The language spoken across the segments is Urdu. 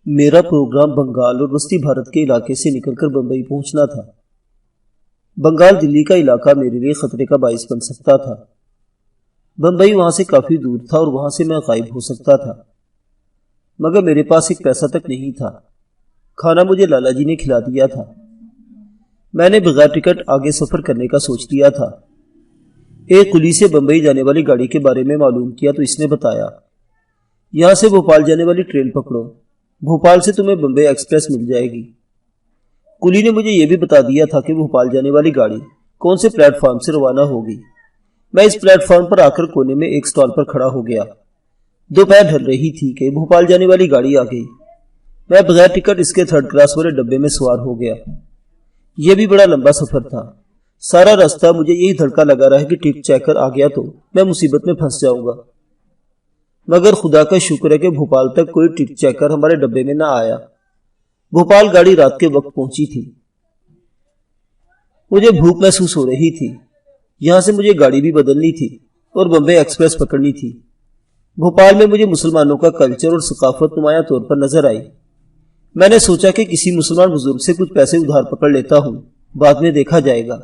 میرا پروگرام بنگال اور وسطی بھارت کے علاقے سے نکل کر بمبئی پہنچنا تھا۔ بنگال دلی کا علاقہ میرے لیے خطرے کا باعث بن سکتا تھا۔ بمبئی وہاں سے کافی دور تھا اور وہاں سے میں غائب ہو سکتا تھا، مگر میرے پاس ایک پیسہ تک نہیں تھا۔ کھانا مجھے لالا جی نے کھلا دیا تھا۔ میں نے بغیر ٹکٹ آگے سفر کرنے کا سوچ لیا تھا۔ ایک کلی سے بمبئی جانے والی گاڑی کے بارے میں معلوم کیا تو اس نے بتایا، یہاں سے بھوپال جانے والی ٹرین پکڑو، بھوپال سے تمہیں بمبئی ایکسپریس مل جائے گی۔ کلی نے مجھے یہ بھی بتا دیا تھا کہ بھوپال جانے والی گاڑی کون سے پلیٹ فارم سے روانہ ہوگی۔ میں اس پلیٹ فارم پر آ کر کونے میں ایک سٹال پر کھڑا ہو گیا۔ دوپہر ڈھل رہی تھی کہ بھوپال جانے والی گاڑی آ گئی۔ میں بغیر ٹکٹ اس کے 3rd کلاس والے ڈبے میں سوار ہو گیا۔ یہ بھی بڑا لمبا سفر تھا۔ سارا راستہ مجھے یہی دھڑکا لگا رہا کہ ٹکٹ چیکر آ گیا تو میں مصیبت میں پھنس جاؤں گا، مگر خدا کا شکر ہے کہ بھوپال تک کوئی ٹکٹ چیکر ہمارے ڈبے میں نہ آیا۔ بھوپال گاڑی رات کے وقت پہنچی تھی۔ مجھے بھوک محسوس ہو رہی تھی۔ یہاں سے مجھے گاڑی بھی بدلنی تھی اور بمبئی ایکسپریس پکڑنی تھی۔ بھوپال میں مجھے مسلمانوں کا کلچر اور ثقافت نمایاں طور پر نظر آئی۔ میں نے سوچا کہ کسی مسلمان بزرگ سے کچھ پیسے ادھار پکڑ لیتا ہوں، بعد میں دیکھا جائے گا۔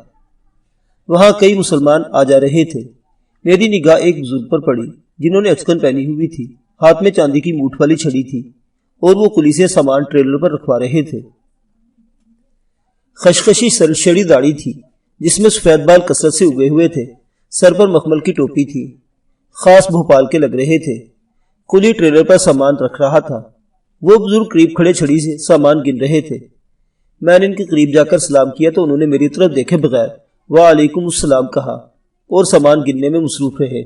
وہاں کئی مسلمان آ جا رہے تھے۔ میری نگاہ ایک بزرگ پر پڑی جنہوں نے اچکن پہنی ہوئی تھی، ہاتھ میں چاندی کی موٹھ والی چھڑی تھی اور وہ کلی سے سامان ٹریلر پر رکھوا رہے تھے۔ خشخشی سرشڑی داڑھی تھی جس میں سفید بال کثرت سے اگے ہوئے تھے، سر پر مخمل کی ٹوپی تھی، خاص بھوپال کے لگ رہے تھے۔ کلی ٹریلر پر سامان رکھ رہا تھا۔ وہ بزرگ قریب کھڑے چھڑی سے سامان گن رہے تھے۔ میں نے ان کے قریب جا کر سلام کیا تو انہوں نے میری طرف دیکھے بغیر وعلیکم السلام کہا اور سامان گننے میں مصروف رہے۔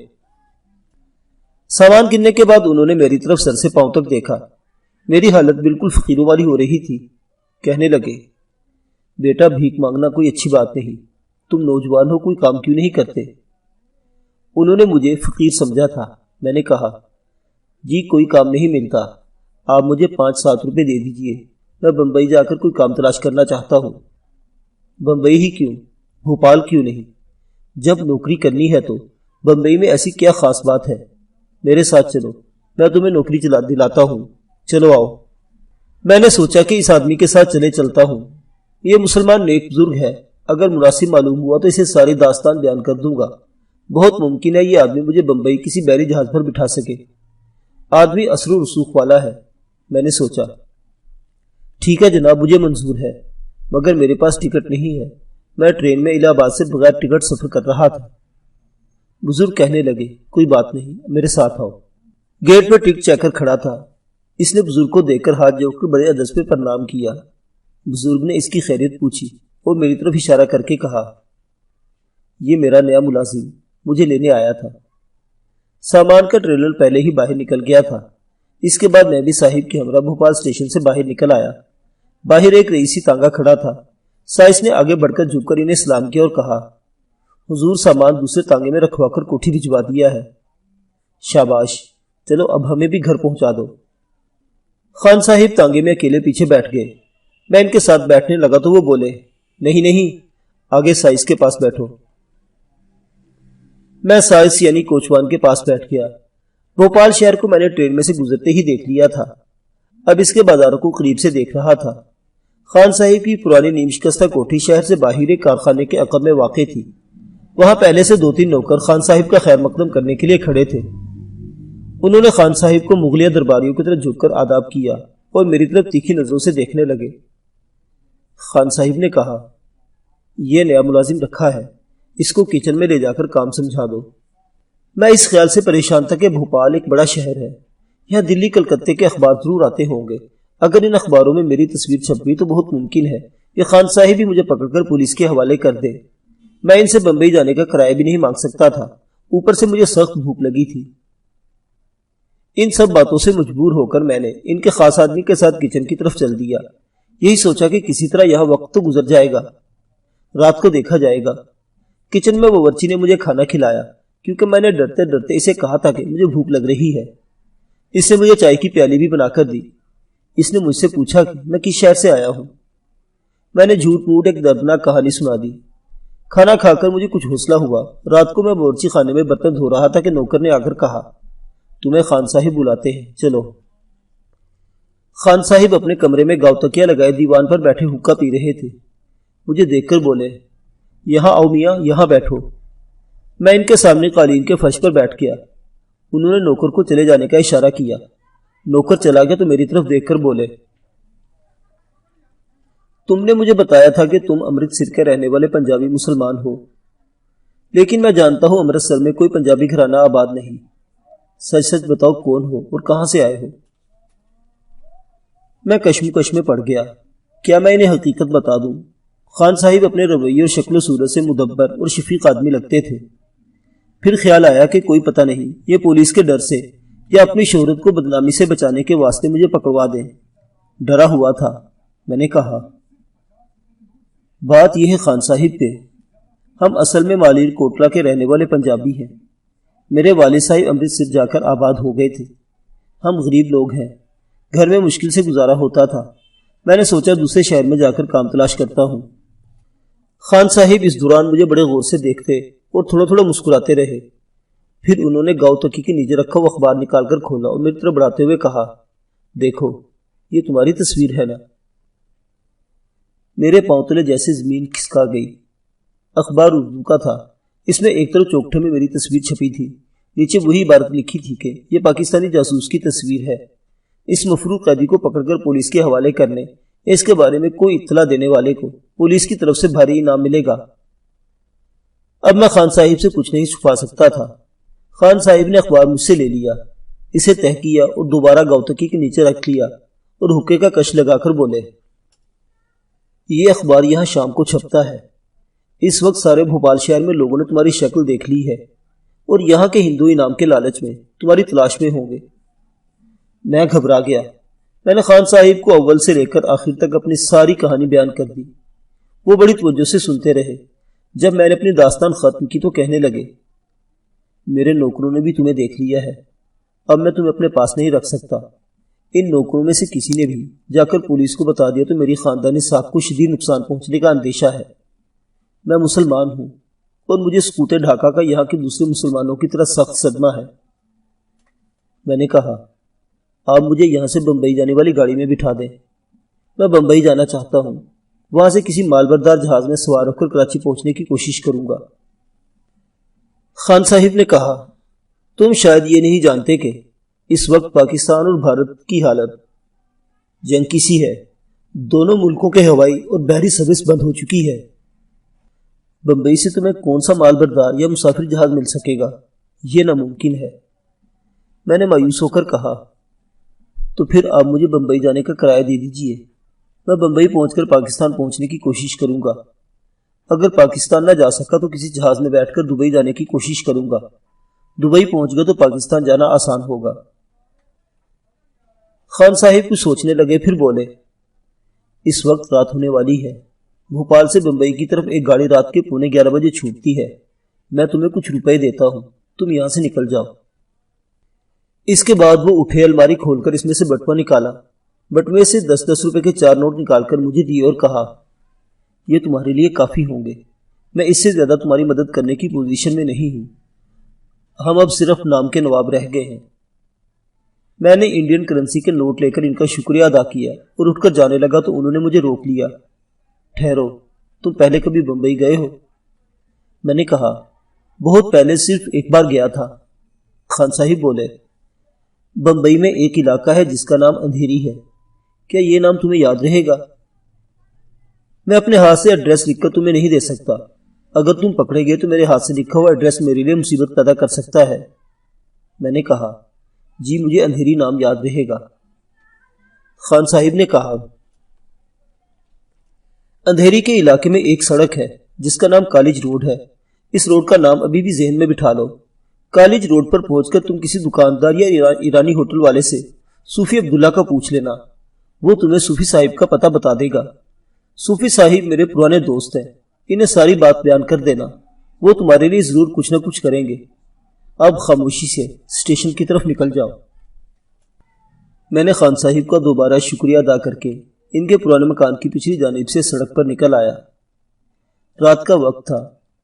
سامان گننے کے بعد انہوں نے میری طرف سر سے پاؤں تک دیکھا۔ میری حالت بالکل فقیروں والی ہو رہی تھی۔ کہنے لگے، بیٹا بھیک مانگنا کوئی اچھی بات نہیں، تم نوجوان ہو، کوئی کام کیوں نہیں کرتے؟ انہوں نے مجھے فقیر سمجھا تھا۔ میں نے کہا، جی کوئی کام نہیں ملتا، آپ مجھے 5-7 روپے دے دیجئے، میں بمبئی جا کر کوئی کام تلاش کرنا چاہتا ہوں۔ بمبئی ہی کیوں، بھوپال کیوں نہیں؟ جب نوکری کرنی ہے تو بمبئی میں ایسی کیا خاص بات ہے؟ میرے ساتھ چلو، میں تمہیں نوکری دلاتا ہوں، چلو آؤ۔ میں نے سوچا کہ اس آدمی کے ساتھ چلے چلتا ہوں۔ یہ مسلمان نیک بزرگ ہے، اگر مناسب معلوم ہوا تو اسے ساری داستان بیان کر دوں گا۔ بہت ممکن ہے یہ آدمی مجھے بمبئی کسی بحری جہاز پر بٹھا سکے۔ آدمی اثر و رسوخ والا ہے، میں نے سوچا۔ ٹھیک ہے جناب، مجھے منظور ہے، مگر میرے پاس ٹکٹ نہیں ہے۔ میں ٹرین میں الہ آباد سے بغیر ٹکٹ سفر کر رہا تھا۔ بزرگ کہنے لگے، کوئی بات نہیں، میرے ساتھ آؤ۔ گیٹ پر ٹکٹ چیکر کھڑا تھا۔ اس نے بزرگ کو دیکھ کر ہاتھ جوڑ کر بڑے ادب سے پرنام کیا۔ بزرگ نے اس کی خیریت پوچھی اور میری طرف اشارہ کر کے کہا، یہ میرا نیا ملازم مجھے لینے آیا تھا۔ سامان کا ٹریلر پہلے ہی باہر نکل گیا تھا۔ اس کے بعد میں بھی صاحب کے ہمراہ بھوپال اسٹیشن سے باہر نکل آیا۔ باہر ایک رئیسی تانگا کھڑا تھا۔ سائس نے آگے بڑھ کر جھک کر انہیں سلام کیا اور کہا، حضور سامان دوسرے تانگے میں رکھوا کر کوٹھی بھجوا دیا ہے۔ شاباش، چلو اب ہمیں بھی گھر پہنچا دو۔ خان صاحب تانگے میں اکیلے پیچھے بیٹھ گئے۔ میں ان کے ساتھ بیٹھنے لگا تو وہ بولے، نہیں، آگے سائس کے پاس بیٹھو۔ میں سائس یعنی کوچوان کے پاس بیٹھ گیا۔ بھوپال شہر کو میں نے ٹرین میں سے گزرتے ہی دیکھ لیا تھا، اب اس کے بازاروں کو قریب سے دیکھ رہا تھا۔ خان صاحب کی پرانی نیم شکستہ کوٹھی شہر سے باہر ایک کارخانے کے عقب میں واقع تھی۔ وہاں پہلے سے 2-3 نوکر خان صاحب کا خیر مقدم کرنے کے لیے کھڑے تھے۔ انہوں نے خان صاحب کو مغلیہ درباریوں کی طرف جھک کر آداب کیا اور میری طرف تیکھی نظروں سے دیکھنے لگے۔ خان صاحب نے کہا، یہ نیا ملازم رکھا ہے، اس کو کچن میں لے جا کر کام سمجھا دو۔ میں اس خیال سے پریشان تھا کہ بھوپال ایک بڑا شہر ہے، یہاں دلی کلکتے کے اخبار ضرور آتے ہوں گے۔ اگر ان اخباروں میں میری تصویر چھپ گئی تو بہت ممکن ہے کہ خان صاحب ہی مجھے پکڑ کر پولیس کے حوالے کر دے۔ میں ان سے بمبئی جانے کا کرایہ بھی نہیں مانگ سکتا تھا، اوپر سے مجھے سخت بھوک لگی تھی۔ ان سب باتوں سے مجبور ہو کر میں نے ان کے خاص آدمی کے ساتھ کچن کی طرف چل دیا۔ یہی سوچا کہ کسی طرح یہاں وقت تو گزر جائے گا، رات کو دیکھا جائے گا۔ کچن میں باورچی نے مجھے کھانا کھلایا کیونکہ میں نے ڈرتے ڈرتے اسے کہا تھا کہ مجھے بھوک لگ رہی ہے۔ اس نے مجھے چائے کی پیالی بھی بنا کر دی۔ اس نے مجھ سے پوچھا کہ میں کس شہر سے آیا ہوں۔ میں نے جھوٹ موٹ ایک دردناک کہانی سنا دی۔ کھانا کھا کر مجھے کچھ حوصلہ ہوا۔ رات کو میں باورچی خانے میں برتن دھو رہا تھا کہ نوکر نے آ کر کہا، تمہیں خان صاحب بلاتے ہیں، چلو۔ خان صاحب اپنے کمرے میں گاؤ تکیا لگائے دیوان پر بیٹھے حقہ پی رہے تھے۔ مجھے دیکھ کر بولے، یہاں آؤ میاں، یہاں بیٹھو۔ میں ان کے سامنے قالین کے فرش پر بیٹھ گیا۔ انہوں نے نوکر کو چلے جانے کا اشارہ کیا۔ نوکر چلا گیا تو میری طرف دیکھ کر بولے، تم نے مجھے بتایا تھا کہ تم امرتسر کے رہنے والے پنجابی مسلمان ہو، لیکن میں جانتا ہوں امرتسر میں کوئی پنجابی گھرانہ آباد نہیں۔ سچ سچ بتاؤ کون ہو اور کہاں سے آئے ہو؟ میں کشمکش میں پڑ گیا۔ کیا میں انہیں حقیقت بتا دوں؟ خان صاحب اپنے رویے اور شکل و صورت سے مدبر اور شفیق آدمی لگتے تھے۔ پھر خیال آیا کہ کوئی پتہ نہیں یہ پولیس کے ڈر سے یا اپنی شہرت کو بدنامی سے بچانے کے واسطے مجھے پکڑوا دیں۔ ڈرا ہوا تھا۔ میں نے کہا، بات یہ ہے خان صاحب پہ، ہم اصل میں مالیر کوٹلا کے رہنے والے پنجابی ہیں۔ میرے والد صاحب امرتسر جا کر آباد ہو گئے تھے۔ ہم غریب لوگ ہیں، گھر میں مشکل سے گزارا ہوتا تھا۔ میں نے سوچا دوسرے شہر میں جا کر کام تلاش کرتا ہوں۔ خان صاحب اس دوران مجھے بڑے غور سے دیکھتے اور تھوڑا تھوڑا مسکراتے رہے۔ پھر انہوں نے گاؤ تکی کے نیچے رکھا وہ اخبار نکال کر کھولا اور میری طرف بڑھاتے ہوئے کہا، دیکھو یہ تمہاری تصویر ہے نا؟ میرے پاؤں تلے جیسے زمین کھسکا گئی۔ اخبار اردو کا تھا۔ اس میں ایک طرف چوکٹے میں میری تصویر چھپی تھی، نیچے وہی عبارت لکھی تھی کہ یہ پاکستانی جاسوس کی تصویر ہے، اس مفروض قیدی کو پکڑ کر پولیس کے حوالے کرنے، اس کے بارے میں کوئی اطلاع دینے والے کو پولیس کی طرف سے بھاری انعام ملے گا۔ اب میں خان صاحب سے کچھ نہیں چھپا سکتا تھا۔ خان صاحب نے اخبار مجھ سے لے لیا، اسے تہہ کیا اور دوبارہ گاؤ تکی کے نیچے رکھ لیا اور حقے کا کش لگا کر بولے، یہ اخبار یہاں شام کو چھپتا ہے۔ اس وقت سارے بھوپال شہر میں لوگوں نے تمہاری شکل دیکھ لی ہے اور یہاں کے ہندو انعام کے لالچ میں تمہاری تلاش میں ہوں گے۔ میں گھبرا گیا۔ میں نے خان صاحب کو اول سے لے کر آخر تک اپنی ساری کہانی بیان کر دی۔ وہ بڑی توجہ سے سنتے رہے۔ جب میں نے اپنی داستان ختم کی تو کہنے لگے، میرے نوکروں نے بھی تمہیں دیکھ لیا ہے، اب میں تمہیں اپنے پاس نہیں رکھ سکتا۔ ان نوکروں میں سے کسی نے بھی جا کر پولیس کو بتا دیا تو میری خاندانی ساکھ کو شدید نقصان پہنچنے کا اندیشہ ہے۔ میں مسلمان ہوں اور مجھے سکوت ڈھاکہ کا یہاں کے دوسرے مسلمانوں کی طرح سخت صدمہ ہے۔ میں نے کہا، آپ مجھے یہاں سے بمبئی جانے والی گاڑی میں بٹھا دیں، میں بمبئی جانا چاہتا ہوں، وہاں سے کسی مال بردار جہاز میں سوار ہو کر کراچی پہنچنے کی کوشش کروں گا۔ خان صاحب نے کہا، تم شاید یہ نہیں جانتے کہ اس وقت پاکستان اور بھارت کی حالت جنگ کی سی ہے۔ دونوں ملکوں کے ہوائی اور بحری سروس بند ہو چکی ہے۔ بمبئی سے تمہیں کون سا مال بردار یا مسافر جہاز مل سکے گا؟ یہ ناممکن ہے۔ میں نے مایوس ہو کر کہا، تو پھر آپ مجھے بمبئی جانے کا کرایہ دے دیجئے، میں بمبئی پہنچ کر پاکستان پہنچنے کی کوشش کروں گا۔ اگر پاکستان نہ جا سکا تو کسی جہاز میں بیٹھ کر دبئی جانے کی کوشش کروں گا۔ دبئی پہنچ گیا تو پاکستان جانا آسان ہوگا۔ خان صاحب کچھ سوچنے لگے، پھر بولے، اس وقت رات ہونے والی ہے، بھوپال سے بمبئی کی طرف ایک گاڑی رات کے 11:15 بجے چھوٹتی ہے، میں تمہیں کچھ روپے دیتا ہوں، تم یہاں سے نکل جاؤ۔ اس کے بعد وہ اٹھے، الماری کھول کر اس میں سے بٹوا نکالا، بٹوے سے 10 روپے کے 4 نوٹ نکال کر مجھے دیے اور کہا، یہ تمہارے لیے کافی ہوں گے، میں اس سے زیادہ تمہاری مدد کرنے کی پوزیشن میں نہیں ہوں، ہم اب صرف نام کے نواب رہ گئے ہیں۔ میں نے انڈین کرنسی کے نوٹ لے کر ان کا شکریہ ادا کیا اور اٹھ کر جانے لگا تو انہوں نے مجھے روک لیا۔ ٹھہرو، تم پہلے کبھی بمبئی گئے ہو؟ میں نے کہا، بہت پہلے صرف ایک بار گیا تھا۔ خان صاحب بولے، بمبئی میں ایک علاقہ ہے جس کا نام اندھیری ہے، کیا یہ نام تمہیں یاد رہے گا؟ میں اپنے ہاتھ سے ایڈریس لکھ کر تمہیں نہیں دے سکتا، اگر تم پکڑے گئے تو میرے ہاتھ سے لکھا ہوا ایڈریس میرے لیے مصیبت پیدا کر سکتا ہے۔ میں نے کہا، جی مجھے اندھیری نام یاد رہے گا۔ خان صاحب نے کہا، اندھیری کے علاقے میں ایک سڑک ہے جس کا نام کالج روڈ ہے، اس روڈ کا نام ابھی بھی ذہن میں بٹھا لو۔ کالج روڈ پر پہنچ کر تم کسی دکاندار یا ایرانی ہوٹل والے سے صوفی عبداللہ کا پوچھ لینا، وہ تمہیں صوفی صاحب کا پتہ بتا دے گا۔ صوفی صاحب میرے پرانے دوست ہیں، انہیں ساری بات بیان کر دینا، وہ تمہارے لیے ضرور کچھ نہ کچھ کریں گے۔ اب خاموشی سے اسٹیشن کی طرف نکل جاؤ۔ میں نے خان صاحب کا دوبارہ شکریہ ادا کر کے ان کے پرانے مکان کی پچھلی جانب سے سڑک پر نکل آیا۔ رات کا وقت تھا،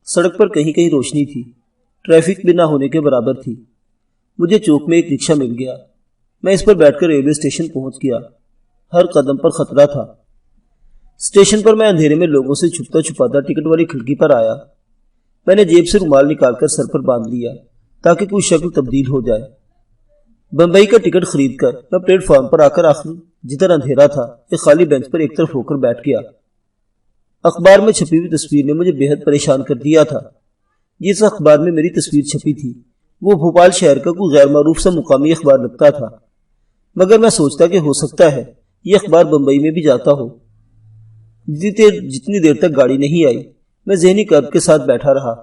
سڑک پر کہیں کہیں روشنی تھی، ٹریفک بھی نہ ہونے کے برابر تھی۔ مجھے چوک میں ایک رکشہ مل گیا، میں اس پر بیٹھ کر ریلوے اسٹیشن پہنچ گیا۔ ہر قدم پر خطرہ تھا۔ اسٹیشن پر میں اندھیرے میں لوگوں سے چھپتا چھپاتا ٹکٹ والی کھڑکی پر آیا۔ میں نے جیب سے رومال نکال کر سر پر باندھ لیا تاکہ کوئی شکل تبدیل ہو جائے۔ بمبئی کا ٹکٹ خرید کر میں پلیٹ فارم پر آ کر آخر جدھر اندھیرا تھا ایک خالی بینچ پر ایک طرف ہو کر بیٹھ گیا۔ اخبار میں چھپی ہوئی تصویر نے مجھے بے حد پریشان کر دیا تھا۔ جس اخبار میں میری تصویر چھپی تھی وہ بھوپال شہر کا کوئی غیر معروف سا مقامی اخبار لگتا تھا، مگر میں سوچتا کہ ہو سکتا ہے یہ اخبار بمبئی میں بھی جاتا ہو۔ جتنی دیر تک گاڑی نہیں آئی میں ذہنی کرب کے ساتھ بیٹھا رہا۔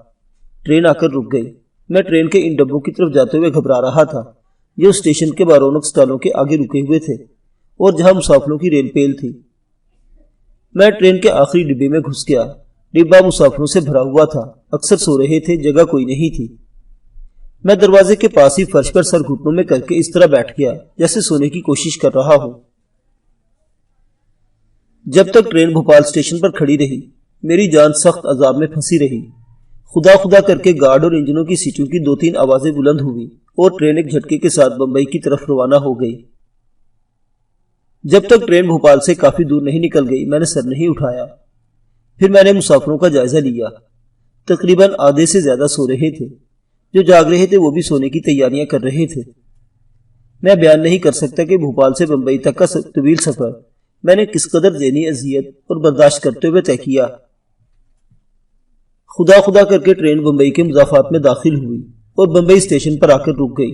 ٹرین آ کر رک گئی۔ میں ٹرین کے ان ڈبوں کی طرف جاتے ہوئے گھبرا رہا تھا جو اسٹیشن کے بارونق سٹالوں کے آگے رکے ہوئے تھے اور جہاں مسافروں کی ریل پیل تھی۔ میں ٹرین کے آخری ڈبے میں گھس گیا۔ ڈبہ مسافروں سے بھرا ہوا تھا، اکثر سو رہے تھے، جگہ کوئی نہیں تھی۔ میں دروازے کے پاس ہی فرش پر سر گھٹنوں میں کر کے اس طرح بیٹھ گیا جیسے سونے کی کوشش کر رہا ہوں۔ جب تک ٹرین بھوپال اسٹیشن پر کھڑی رہی میری جان سخت عذاب میں پھنسی رہی۔ خدا خدا کر کے گارڈ اور انجنوں کی سیٹوں کی 2-3 آوازیں بلند ہوئی اور ٹرین ایک جھٹکے کے ساتھ بمبئی کی طرف روانہ ہو گئی۔ جب تک ٹرین بھوپال سے کافی دور نہیں نکل گئی میں نے سر نہیں اٹھایا۔ پھر میں نے مسافروں کا جائزہ لیا۔ تقریباً آدھے سے زیادہ سو رہے تھے، جو جاگ رہے تھے وہ بھی سونے کی تیاریاں کر رہے تھے۔ میں بیان نہیں کر سکتا کہ بھوپال سے بمبئی تک کا طویل سفر میں نے کس قدر ذہنی اذیت اور برداشت کرتے ہوئے طے کیا۔ خدا خدا کر کے ٹرین بمبئی کے مضافات میں داخل ہوئی اور بمبئی اسٹیشن پر آ کر رک گئی۔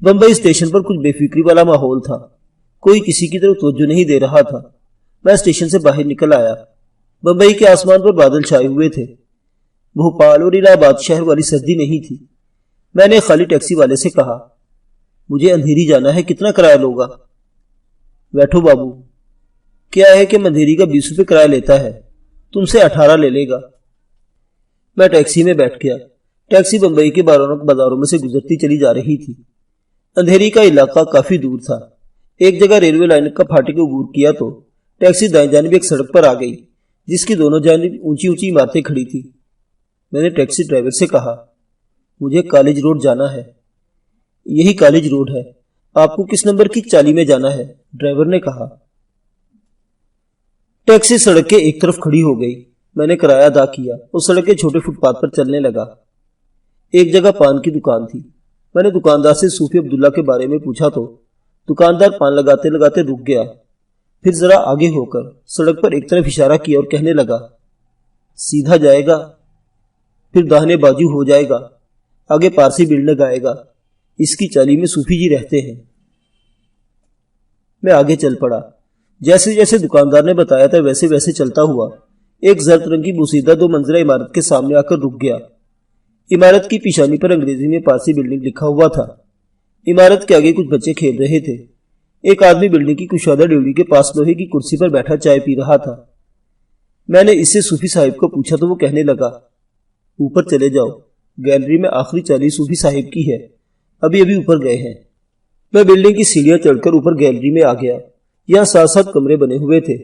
بمبئی اسٹیشن پر کچھ بے فکری والا ماحول تھا، کوئی کسی کی طرف توجہ نہیں دے رہا تھا۔ میں اسٹیشن سے باہر نکل آیا۔ بمبئی کے آسمان پر بادل چھائے ہوئے تھے۔ بھوپال اور الہ آباد شہر والی سردی نہیں تھی۔ میں نے خالی ٹیکسی والے سے کہا، مجھے اندھیری جانا ہے، کتنا کرایہ لوگا؟ بیٹھو بابو، کیا ہے کہ اندھیری کا 20 روپے کرایہ لیتا ہے، تم سے 18 لے لے گا۔ میں ٹیکسی میں بیٹھ گیا۔ ٹیکسی بمبئی کے بارونق بازاروں میں سے گزرتی چلی جا رہی تھی۔ اندھیری کا علاقہ کافی دور تھا۔ ایک جگہ ریلوے لائن کا پھاٹک عبور کیا تو ٹیکسی دائیں جانب ایک سڑک پر آ گئی جس کی دونوں جانب اونچی اونچی عمارتیں کھڑی تھی۔ میں نے ٹیکسی ڈرائیور سے کہا، مجھے کالج روڈ جانا ہے۔ یہی کالج روڈ ہے، آپ کو کس نمبر کی چالی میں جانا ہے؟ ڈرائیور نے کہا۔ ٹیکسی سڑک کے ایک طرف کھڑی ہو گئی۔ میں نے کرایہ ادا کیا اور سڑک کے چھوٹے فٹ پاتھ پر چلنے لگا۔ ایک جگہ پان کی دکان تھی۔ میں نے دکاندار سے صوفی عبداللہ کے بارے میں پوچھا تو دکاندار پان لگاتے لگاتے رک گیا، پھر ذرا آگے ہو کر سڑک پر ایک طرف اشارہ کیا اور کہنے لگا، سیدھا جائے گا، پھر داہنے بازو ہو جائے گا، آگے پارسی بلڈنگ آئے گا، اس کی چالی میں صوفی جی رہتے ہیں۔ میں آگے چل پڑا۔ جیسے جیسے دکاندار نے بتایا تھا ویسے ویسے چلتا ہوا ایک زرد رنگ کی بوسیدہ 2 منزلہ عمارت کے سامنے آ کر رک گیا۔ عمارت کی پیشانی پر انگریزی میں پارسی بلڈنگ لکھا ہوا تھا۔ عمارت کے آگے کچھ بچے کھیل رہے تھے۔ ایک آدمی بلڈنگ کی کشادہ ڈیوڑی کے پاس لوہے کی کرسی پر بیٹھا چائے پی رہا تھا۔ میں نے اس سے صوفی صاحب کو پوچھا تو وہ کہنے لگا، اوپر چلے جاؤ، گیلری میں آخری چالی صوفی صاحب کی ہے، ابھی ابھی اوپر گئے ہیں۔ میں بلڈنگ کی سیڑھیاں چڑھ کر اوپر گیلری میں آ گیا۔ یہاں 7 کمرے بنے ہوئے تھے۔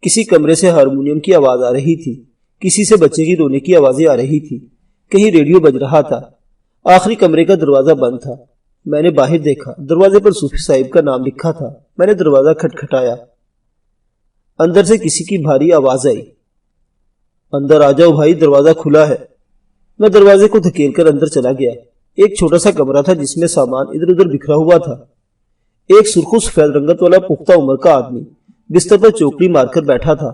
کسی کمرے سے ہارمونیم کی آواز آ رہی تھی، کسی سے بچے کی رونے کی آوازیں آ رہی تھی، کہیں ریڈیو بج رہا تھا۔ آخری کمرے کا دروازہ بند تھا۔ میں نے باہر دیکھا، دروازے پر صوفی صاحب کا نام لکھا تھا۔ میں نے دروازہ کھٹکھٹایا۔ اندر سے کسی کی بھاری آواز آئی، اندر آ جاؤ بھائی، دروازہ کھلا ہے۔ میں دروازے کو دھکیل کر اندر چلا گیا۔ ایک چھوٹا سا کمرہ تھا جس میں سامان ادھر ادھر بکھرا ہوا تھا۔ ایک سرخ و سفید رنگت والا پختہ عمر کا آدمی بستر پر چوکڑی مار کر بیٹھا تھا۔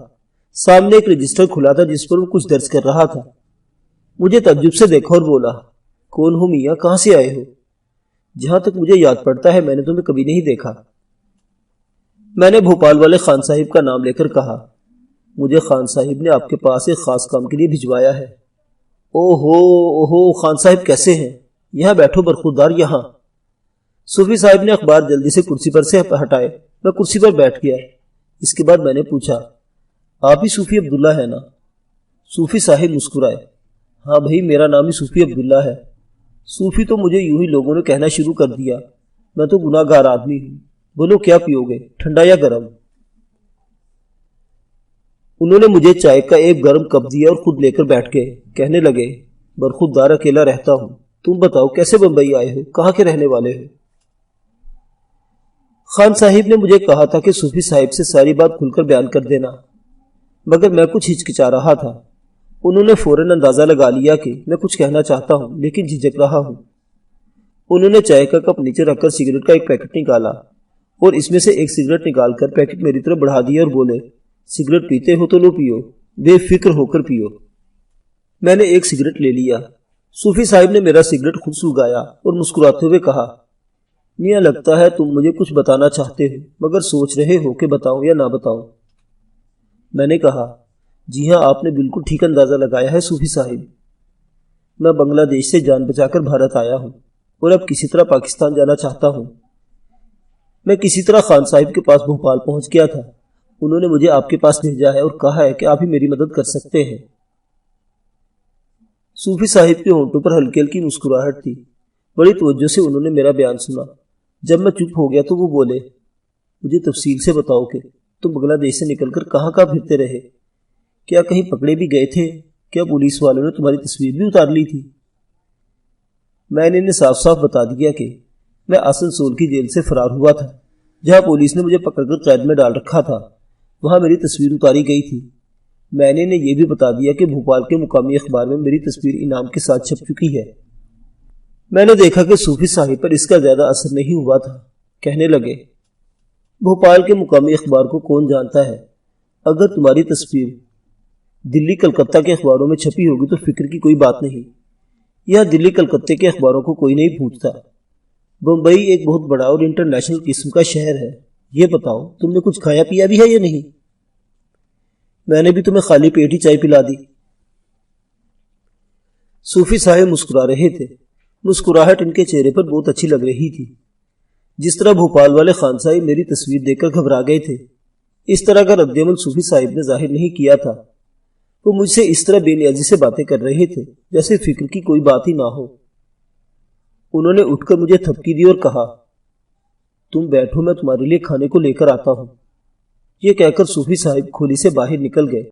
سامنے ایک رجسٹر کھلا تھا جس پر وہ کچھ درج کر رہا تھا۔ مجھے تعجب سے دیکھا اور بولا، کون ہو میاں، کہاں سے آئے ہو؟ جہاں تک مجھے یاد پڑتا ہے میں نے تمہیں کبھی نہیں دیکھا۔ میں نے بھوپال والے خان صاحب کا نام لے کر کہا، مجھے خان صاحب نے آپ کے پاس ایک خاص کام کے لیے بھجوایا ہے۔ اوہو خان صاحب کیسے ہیں؟ یہاں بیٹھو برخوردار، یہاں۔ صوفی صاحب نے اخبار جلدی سے کرسی پر سے ہٹائے۔ میں کرسی پر بیٹھ گیا۔ اس کے بعد میں نے پوچھا، آپ ہی صوفی عبداللہ ہے نا؟ صوفی صاحب مسکرائے، ہاں بھائی، میرا نام ہی صوفی عبداللہ ہے۔ صوفی تو مجھے یوں ہی لوگوں نے کہنا شروع کر دیا، میں تو گناہ گار آدمی ہوں۔ بولو کیا پیو گے، ٹھنڈا یا گرم؟ انہوں نے مجھے چائے کا ایک گرم کپ دیا اور خود لے کر بیٹھ گئے۔ کہنے لگے، برخوردار اکیلا رہتا ہوں، تم بتاؤ کیسے بمبئی آئے ہو، کہاں کے رہنے والے ہو؟ خان صاحب نے مجھے کہا تھا کہ صوفی صاحب سے ساری بات کھل کر بیان کر دینا، مگر میں کچھ ہچکچا رہا تھا۔ انہوں نے فوراً اندازہ لگا لیا کہ میں کچھ کہنا چاہتا ہوں لیکن جھجک رہا ہوں۔ انہوں نے چائے کا کپ نیچے رکھ کر سگریٹ کا ایک پیکٹ نکالا اور اس میں سے ایک سگریٹ نکال کر پیکٹ میری طرف بڑھا دیا اور بولے، سگریٹ پیتے ہو تو لو، پیو، بے فکر ہو کر پیو۔ میں نے ایک سگریٹ لے لیا۔ صوفی صاحب نے میرا سگریٹ خود سلگایا اور مسکراتے ہوئے کہا، میاں لگتا ہے تم مجھے کچھ بتانا چاہتے ہو مگر سوچ رہے ہو کہ بتاؤں یا نہ بتاؤں۔ میں نے کہا، جی ہاں، آپ نے بالکل ٹھیک اندازہ لگایا ہے صوفی صاحب۔ میں بنگلہ دیش سے جان بچا کر بھارت آیا ہوں اور اب کسی طرح پاکستان جانا چاہتا ہوں۔ میں کسی طرح خان صاحب کے پاس بھوپال پہنچ گیا تھا۔ انہوں نے مجھے آپ کے پاس بھیجا ہے اور کہا ہے کہ آپ ہی میری مدد کر سکتے ہیں۔ صوفی صاحب کے ہونٹوں پر ہلکی ہلکی مسکراہٹ تھی۔ بڑی توجہ سے انہوں نے میرا بیان سنا۔ جب میں چپ ہو گیا تو وہ بولے، مجھے تفصیل سے بتاؤ کہ تم بنگلہ دیش سے نکل کر کہاں کہاں پھرتے رہے؟ کیا کہیں پکڑے بھی گئے تھے؟ کیا پولیس والوں نے تمہاری تصویر بھی اتار لی تھی؟ میں نے انہیں صاف صاف بتا دیا کہ میں آسنسول کی جیل سے فرار ہوا تھا، جہاں پولیس نے مجھے پکڑ کر قید میں ڈال رکھا تھا۔ وہاں میری تصویر اتاری گئی تھی۔ میں نے انہیں یہ بھی بتا دیا کہ بھوپال کے مقامی اخبار میں میری تصویر انعام کے ساتھ چھپ چکی ہے۔ میں نے دیکھا کہ صوفی صاحب پر اس کا زیادہ اثر نہیں ہوا تھا۔ کہنے لگے، بھوپال کے مقامی اخبار کو کون جانتا ہے؟ اگر تمہاری تصویر دلی کلکتہ کے اخباروں میں چھپی ہوگی تو فکر کی کوئی بات نہیں۔ یہاں دلی کلکتہ کے اخباروں کو کوئی نہیں پوچھتا۔ بمبئی ایک بہت بڑا اور انٹرنیشنل قسم کا شہر ہے۔ یہ بتاؤ، تم نے کچھ کھایا پیا بھی ہے یا نہیں؟ میں نے بھی تمہیں خالی پیٹ ہی چائے پلا دی۔ صوفی صاحب مسکرا رہے تھے۔ مسکراہٹ ان کے چہرے پر بہت اچھی لگ رہی تھی۔ جس طرح بھوپال والے خان صاحب میری تصویر دیکھ کر گھبرا گئے تھے، اس طرح کا رد عمل صوفی صاحب نے ظاہر نہیں کیا تھا۔ وہ مجھ سے اس طرح بے نیازی سے باتیں کر رہے تھے جیسے فکر کی کوئی بات ہی نہ ہو۔ انہوں نے اٹھ کر مجھے تھپکی دی اور کہا، تم بیٹھو، میں تمہارے لیے کھانے کو لے کر آتا ہوں۔ یہ کہہ کر صوفی صاحب کھولی سے باہر نکل گئے۔